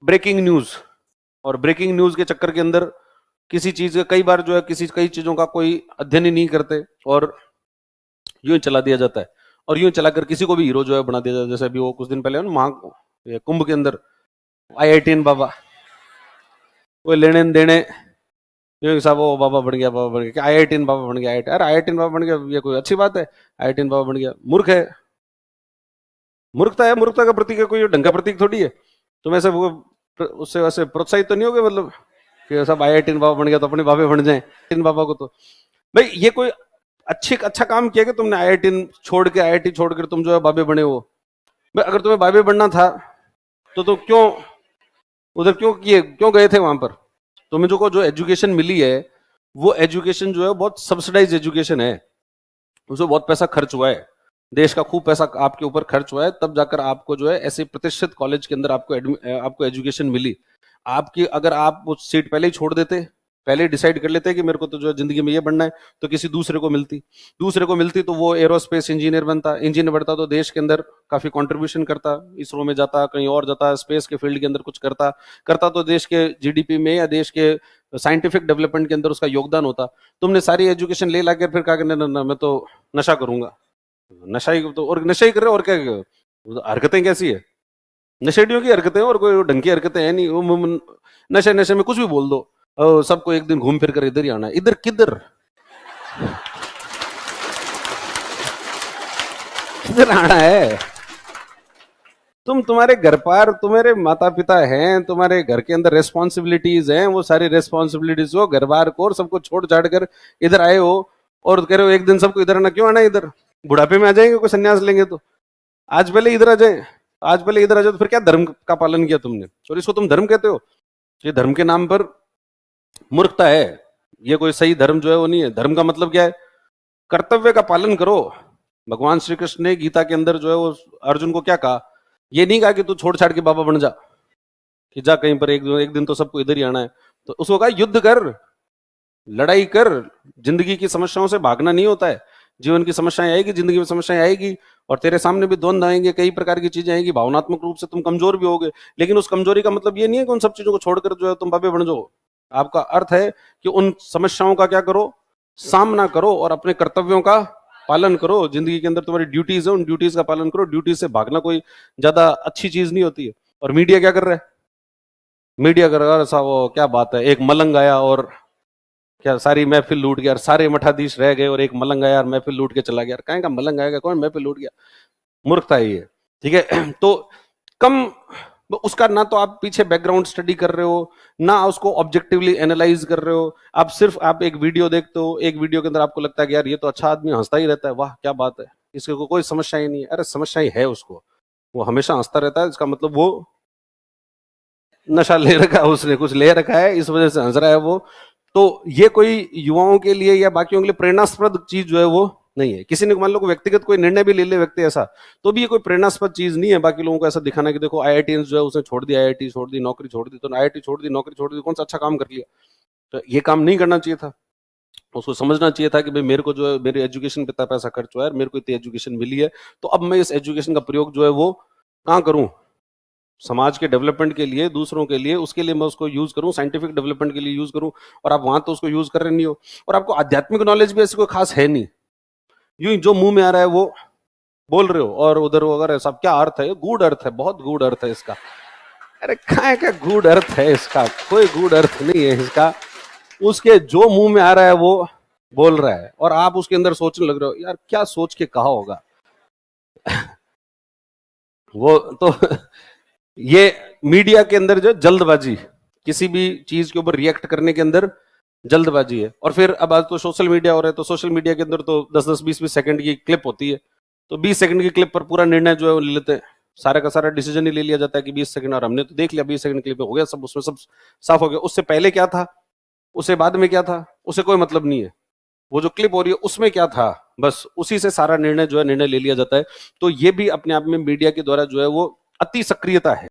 Breaking news, और breaking news के चक्कर के अंदर किसी चीज का कई बार जो है कई चीजों का कोई अध्ययन ही नहीं करते और यूं ही चला दिया जाता है, और यूं चलाकर किसी को भी हीरो जो है बना दिया जाता है। जैसे अभी वो कुछ दिन पहले ना कुंभ के अंदर IITN बाबा, वो लेने देने साहब, वो बाबा बन गया, बाबा बन गया, IITN बाबा बन गया, अरे IITN बाबा बन गया, ये कोई अच्छी बात है? IITN बाबा बन गया, मूर्ख है, मूर्खता है, मूर्खता का प्रतीक है, कोई ढंग का प्रतीक थोड़ी है। तुम ऐसे वो उससे वैसे प्रोत्साहित तो नहीं होगे, मतलब कि सब IITN बाबा बन गया तो अपने बाबे बन जाए। IITN बाबा को तो भाई ये कोई अच्छा काम किया कि तुमने IITN छोड़ के, IIT छोड़कर तुम जो है बाबे बने हो। भाई अगर तुम्हें बाबे बनना था तो क्यों उधर क्यों गए थे वहां पर? तुम्हें जो एजुकेशन मिली है वो एजुकेशन जो है बहुत सब्सिडाइज एजुकेशन है, उसमें बहुत पैसा खर्च हुआ है, देश का खूब पैसा आपके ऊपर खर्च हुआ है, तब जाकर आपको जो है ऐसे प्रतिष्ठित कॉलेज के अंदर आपको एजुकेशन मिली। आपकी अगर आप वो सीट पहले ही छोड़ देते, पहले ही डिसाइड कर लेते कि मेरे को तो जो है जिंदगी में ये बनना है, तो किसी दूसरे को मिलती तो वो एरोस्पेस इंजीनियर बनता, इंजीनियर बनता तो देश के अंदर काफी कंट्रीब्यूशन करता, इसरो में जाता, कहीं और जाता, स्पेस के फील्ड के अंदर कुछ करता तो देश के GDP में या देश के साइंटिफिक डेवलपमेंट के अंदर उसका योगदान होता। तुमने सारी एजुकेशन ले लाकर फिर कहा कि ना मैं तो नशा करूंगा, नशा ही तो, और नशा ही कर रहे हो, और क्या हरकतें कैसी है? नशेड़ियों की हरकतें, और कोई ढंग की हरकतें है नहीं। नशे में कुछ भी बोल दो, सबको एक दिन घूम फिर कर इधर ही आना है। इधर किधर किधर आना है? तुम्हारे घर पर तुम्हारे माता पिता हैं, तुम्हारे घर के अंदर रेस्पॉन्सिबिलिटीज हैं, वो सारी रेस्पॉन्सिबिलिटीज को, घर बार को, और सबको छोड़ छाड़ कर इधर आए हो, और कह रहे हो एक दिन सबको इधर आना। क्यों आना इधर? बुढ़ापे में आ जाएंगे, कोई संन्यास लेंगे तो आज पहले इधर आ जाए, आज पहले इधर आ जाए। तो फिर क्या धर्म का पालन किया तुमने? और इसको तुम धर्म कहते हो? ये धर्म के नाम पर मूर्खता है, ये कोई सही धर्म जो है वो नहीं है। धर्म का मतलब क्या है? कर्तव्य का पालन करो। भगवान श्री कृष्ण ने गीता के अंदर जो है वो अर्जुन को क्या कहा? ये नहीं कहा कि तू छोड़ छाड़ के बाबा बन जा, कि जा कहीं पर एक दिन तो सबको इधर ही आना है। तो उसको कहा युद्ध कर, लड़ाई कर। जिंदगी की समस्याओं से भागना नहीं होता है। जीवन की समस्याएं आएगी, जिंदगी में समस्याएं आएगी, और तेरे सामने भी द्वंद्व आएंगे, कई प्रकार की चीजें आएंगी, भावनात्मक रूप से तुम कमजोर भी होगे। लेकिन उस कमजोरी का मतलब ये नहीं है कि उन सब चीजों को छोड़कर जो है तुम बाबे बन जाओ। आपका अर्थ है कि उन समस्याओं का क्या करो? सामना करो, और अपने कर्तव्यों का पालन करो। जिंदगी के अंदर तुम्हारी ड्यूटीज है, उन ड्यूटीज का पालन करो। ड्यूटीज से भागना कोई ज्यादा अच्छी चीज नहीं होती है। और मीडिया क्या कर रहा है? मीडिया कर रहा है ऐसा, वो क्या बात है, एक मलंग आया और क्या सारी महफिल लूट गया, सारे मठाधीश रह गए, और एक मलंग आया और महफिल लूट के चला गया। कहें का मलंग आएगा, कौन महफिल लूट गया? मूर्खता है ये, ठीक है। तो कम उसका ना तो आप पीछे बैकग्राउंड स्टडी कर रहे हो, ना उसको ऑब्जेक्टिवली एनालाइज कर रहे हो। आप एक वीडियो देखते हो, एक वीडियो के अंदर आपको लगता है कि यार ये तो अच्छा आदमी, हंसता ही रहता है, वाह क्या बात है, इसके को कोई समस्या ही नहीं है। अरे समस्या ही है उसको, वो हमेशा हंसता रहता है, इसका मतलब वो नशा ले रखा है, उसने कुछ ले रखा है, इस वजह से हंस रहा है वो। तो ये कोई युवाओं के लिए या बाकियों के लिए प्रेरणास्पद चीज जो है वो नहीं है। किसी ने मान लो व्यक्तिगत कोई निर्णय भी ले ले व्यक्ति ऐसा, तो भी ये कोई प्रेरणास्पद चीज नहीं है बाकी लोगों को ऐसा दिखाना कि देखो IITians जो है उसने छोड़ दिया, IIT छोड़ दी, नौकरी छोड़ दी, तो IIT छोड़ दी, नौकरी छोड़ दी, कौन सा अच्छा काम कर लिया? तो ये काम नहीं करना चाहिए था। उसको समझना चाहिए था कि भाई मेरे को जो है मेरे एजुकेशन पे इतना पैसा खर्च हुआ है, मेरे को इतनी एजुकेशन मिली है, तो अब मैं इस एजुकेशन का प्रयोग जो है वो कहाँ करूं? समाज के डेवलपमेंट के लिए, दूसरों के लिए, उसके लिए मैं उसको यूज करूं, साइंटिफिक डेवलपमेंट के लिए यूज करूं। और आप वहां तो उसको यूज कर रहे नहीं हो, और आपको आध्यात्मिक नॉलेज भी ऐसी कोई खास है नहीं, यूं ही जो मुंह में आ रहा है वो बोल रहे हो। और उधर अगर सब क्या अर्थ है? गूढ़ अर्थ है, बहुत गूढ़ अर्थ है इसका। अरे काय का गूढ़ अर्थ है इसका? कोई गूढ़ अर्थ नहीं है इसका। उसके जो मुंह में आ रहा है वो बोल रहा है, और आप उसके अंदर सोचने लग रहे हो यार क्या सोच के कहा होगा। वो तो ये मीडिया के अंदर जो जल्दबाजी, किसी भी चीज के ऊपर रिएक्ट करने के अंदर जल्दबाजी है। और फिर अब आज तो सोशल मीडिया हो रहा है, तो सोशल मीडिया के अंदर तो 10-10, 20-20 सेकंड की क्लिप होती है, तो 20 सेकंड की क्लिप पर पूरा निर्णय जो है वो ले लेते हैं। सारा का सारा डिसीजन ही ले लिया जाता है कि 20 सेकंड, और हमने तो देख लिया 20 सेकंड क्लिप में हो गया सब, उसमें सब साफ हो गया। उससे पहले क्या था, उससे बाद में क्या था, उससे कोई मतलब नहीं है। वो जो क्लिप हो रही है उसमें क्या था, बस उसी से सारा निर्णय जो है निर्णय ले लिया जाता है। तो ये भी अपने आप में मीडिया के द्वारा जो है वो अति सक्रियता है।